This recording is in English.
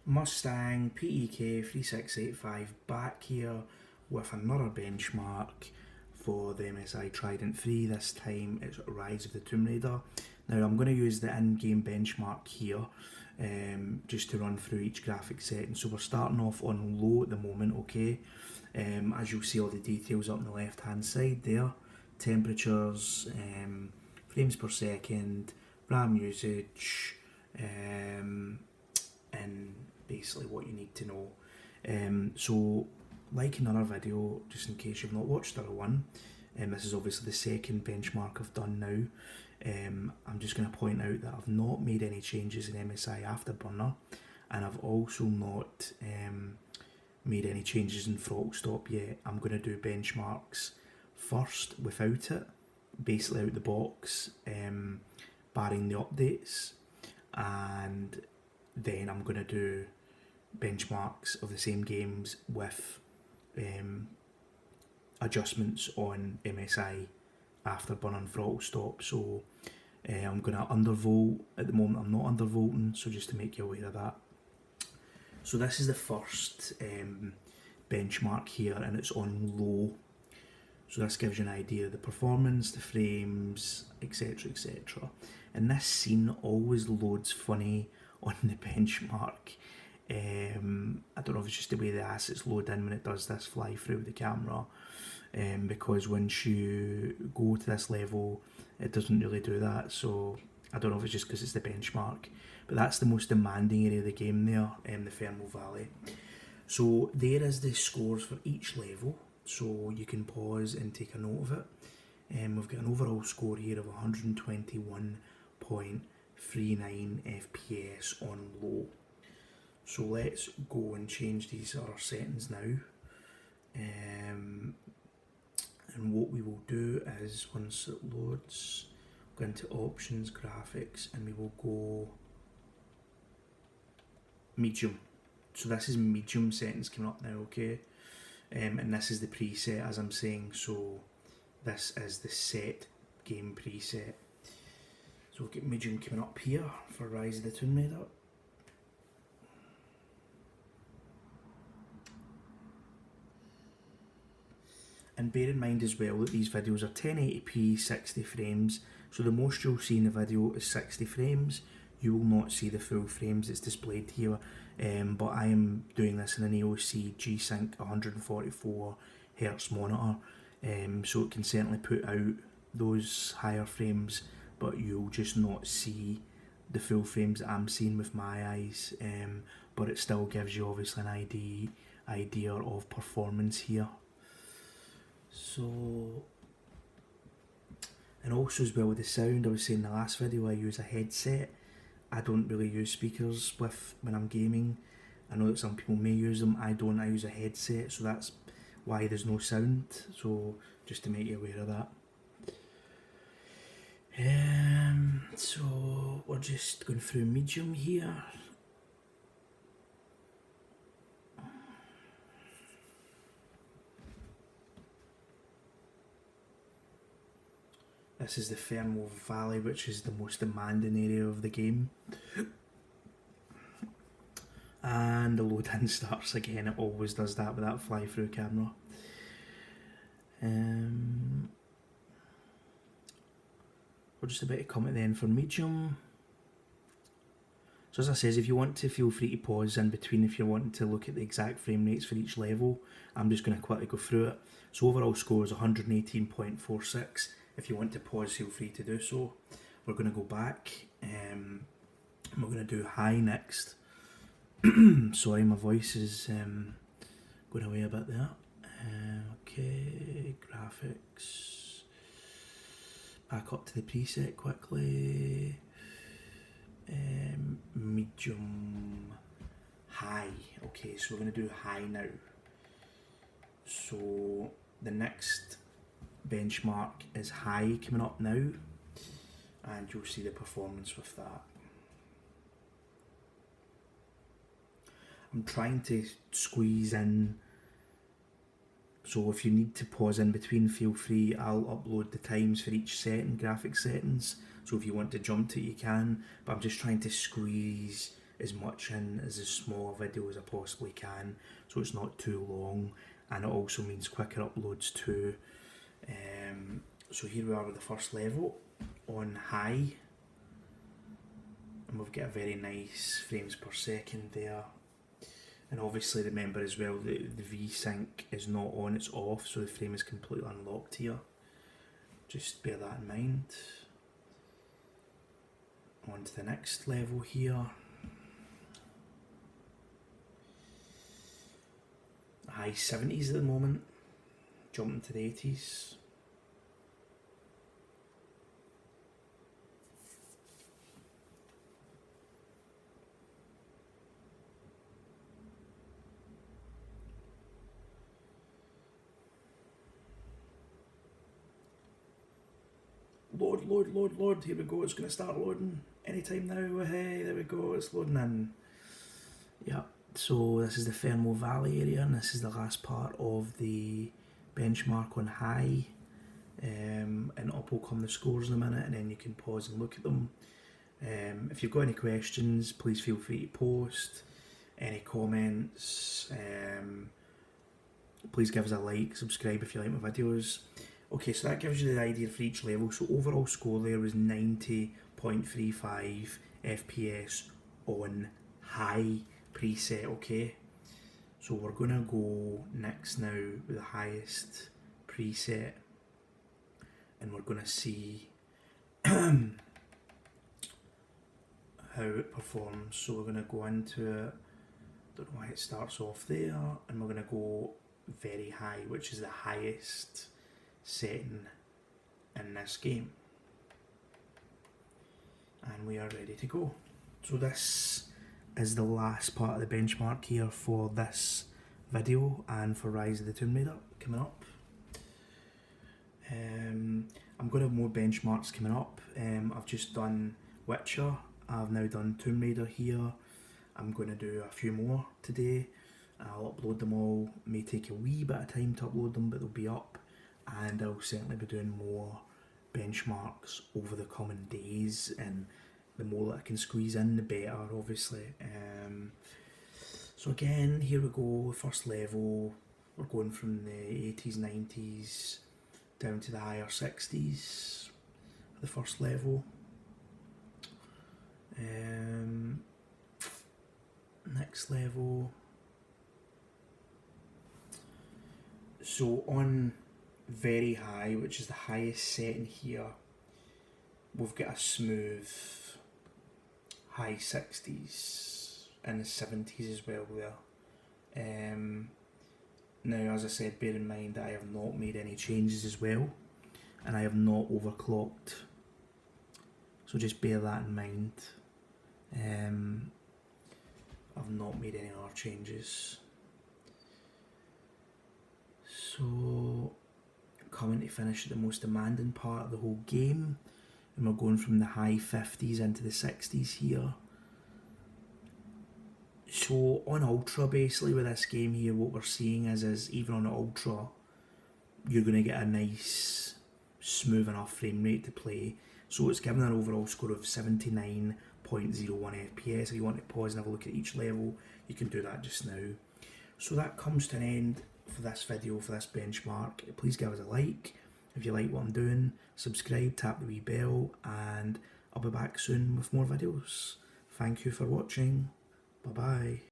Mustang PEK 3685 back here with another benchmark for the MSI Trident 3. This time it's Rise of the Tomb Raider. Now I'm going to use the in-game benchmark here just to run through each graphic setting. So we're starting off on low at the moment, okay? As you'll see all the details up on the left hand side there. Temperatures, frames per second, RAM usage, and basically what you need to know. So like another video, just in case you've not watched the other one, this is obviously the second benchmark I've done now. I'm just going to point out that I've not made any changes in MSI Afterburner, and I've also not made any changes in Throttlestop yet. I'm going to do benchmarks first without it, basically out the box, barring the updates, and then I'm going to do benchmarks of the same games with adjustments on MSI Afterburner and Throttlestop. So I'm going to undervolt. At the moment I'm not undervolting, so just to make you aware of that. So this is the first benchmark here, and it's on low. So this gives you an idea of the performance, the frames, etc, etc. And this scene always loads funny on the benchmark. I don't know if it's just the way the assets load in when it does this fly through the camera, because once you go to this level it doesn't really do that. So I don't know if it's just because it's the benchmark, but that's the most demanding area of the game there, the Thermal Valley. So there is the scores for each level, so you can pause and take a note of it. We've got an overall score here of 121.39 FPS on low. So let's go and change these other settings now. And what we will do is, once it loads, go into options, graphics, and we will go medium. So this is medium settings coming up now, okay? And this is the preset, as I'm saying, so this is the set game preset. So we'll get medium coming up here for Rise of the Tomb Raider. And bear in mind as well that these videos are 1080p 60 frames, so the most you'll see in the video is 60 frames. You will not see the full frames that's displayed here, but I am doing this in an AOC G-Sync 144Hz monitor, so it can certainly put out those higher frames, but you'll just not see the full frames that I'm seeing with my eyes, but it still gives you obviously an idea of performance here. So, and also as well with the sound, I was saying in the last video I use a headset. I don't really use speakers when I'm gaming. I know that some people may use them, I don't. I use a headset, so that's why there's no sound, so just to make you aware of that. So we're just going through medium here. This is the Thermal Valley, which is the most demanding area of the game. And the load-in starts again, it always does that with that fly-through camera. We're just about to come at the end for medium. So as I says, if you want to, feel free to pause in between if you're wanting to look at the exact frame rates for each level. I'm just going to quickly go through it. So overall score is 118.46. If you want to pause, feel free to do so. We're going to go back, and we're going to do high next. Sorry, my voice is going away a bit there. Okay, graphics. Back up to the preset quickly. Medium, high. Okay, so we're going to do high now. So the next benchmark is high coming up now, and you'll see the performance with that. I'm trying to squeeze in, so if you need to pause in between, feel free. I'll upload the times for each setting, graphic settings, so if you want to jump to it you can, but I'm just trying to squeeze as much in as small a video as I possibly can, so it's not too long, and it also means quicker uploads too. So here we are with the first level on high, and we've got a very nice frames per second there. And obviously remember as well that the V-Sync is not on, it's off, so the frame is completely unlocked here. Just bear that in mind. On to the next level here. High 70s at the moment, jumping to the 80s. Load, here we go, it's going to start loading anytime now. Hey, there we go, it's loading in. Yep, so this is the Thermal Valley area, and this is the last part of the benchmark on high. And up will come the scores in a minute, and then you can pause and look at them. If you've got any questions, please feel free to post. Any comments, please give us a like, subscribe if you like my videos. Okay, so that gives you the idea for each level. So overall score there was 90.35 FPS on high preset, okay? So we're going to go next now with the highest preset, and we're going to see how it performs. So we're going to go into it, don't know why it starts off there, and we're going to go very high, which is the highest setting in this game, and we are ready to go. So this is the last part of the benchmark here for this video and for Rise of the Tomb Raider coming up. I'm going to have more benchmarks coming up. I've just done Witcher, I've now done Tomb Raider here. I'm going to do a few more today. I'll upload them all. It may take a wee bit of time to upload them, but they'll be up. And I'll certainly be doing more benchmarks over the coming days, and the more that I can squeeze in, the better, obviously. So again, here we go, first level. We're going from the 80s, 90s down to the higher 60s for the first level. Next level. So on very high, which is the highest setting here, we've got a smooth high 60s and the 70s as well there. Now, as I said, bear in mind that I have not made any changes as well, and I have not overclocked, so just bear that in mind. I've not made any other changes. So coming to finish the most demanding part of the whole game, and we're going from the high 50s into the 60s here. So on Ultra, basically with this game here, what we're seeing is even on Ultra, you're going to get a nice smooth enough frame rate to play. So it's given an overall score of 79.01 FPS. If you want to pause and have a look at each level, you can do that just now. So that comes to an end for this video, for this benchmark. Please give us a like if you like what I'm doing, subscribe, tap the wee bell, and I'll be back soon with more videos. Thank you for watching. Bye bye.